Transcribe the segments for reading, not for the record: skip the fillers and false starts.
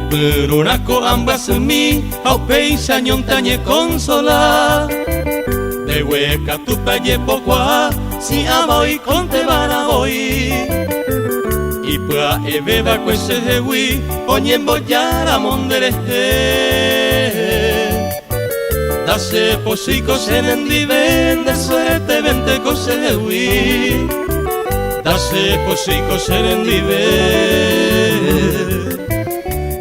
Perunako ambas en mí, au peisa ñontañe consola. De hueca tu talle pocoa, si ama hoy con te van a hoy. Y pua ebeba cuese hewi, oñen bollara mondereste. Dase posico se vendiven, de suerte vente cose hewi. Dase posico se vendiven.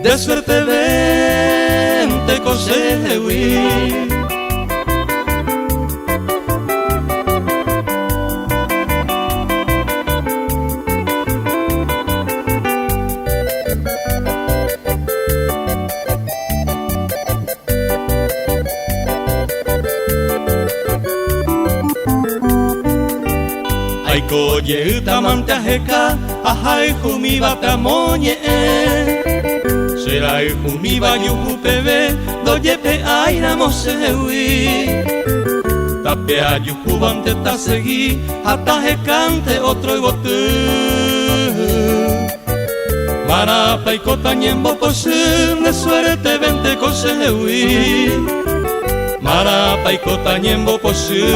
De suerte vente cosewi. Aiko ye tamante ajeka, ajai jumi batamoñe. Será el jumiba yucupebe, doyepe aira mosewi. Tapea yucubante ta seguí, ataje cante otro y bote. Marapa y cotañembo posim, de suerte vente cosewi. Marapa y cotañembo posim,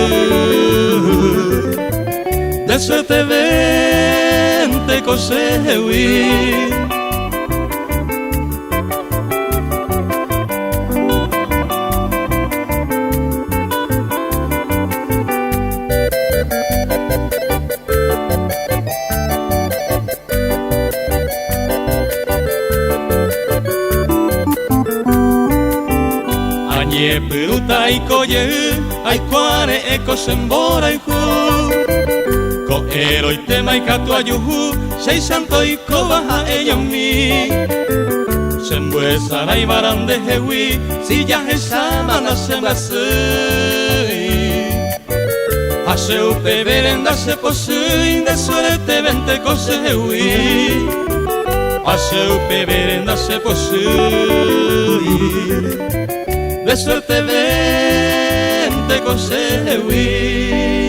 de suerte vente cosewi. Añe peruta y coye, ay cuare eco sembora y ju. Coero y tema y catu ayuju, seis santo y cobaja ella en mí. Sembuesa y barán de jewi, si ya esa mana se me hace. Haseu peberenda se posee, de suerte vente cose jewi. Haseu peberenda se posee, de suerte vente cosewi.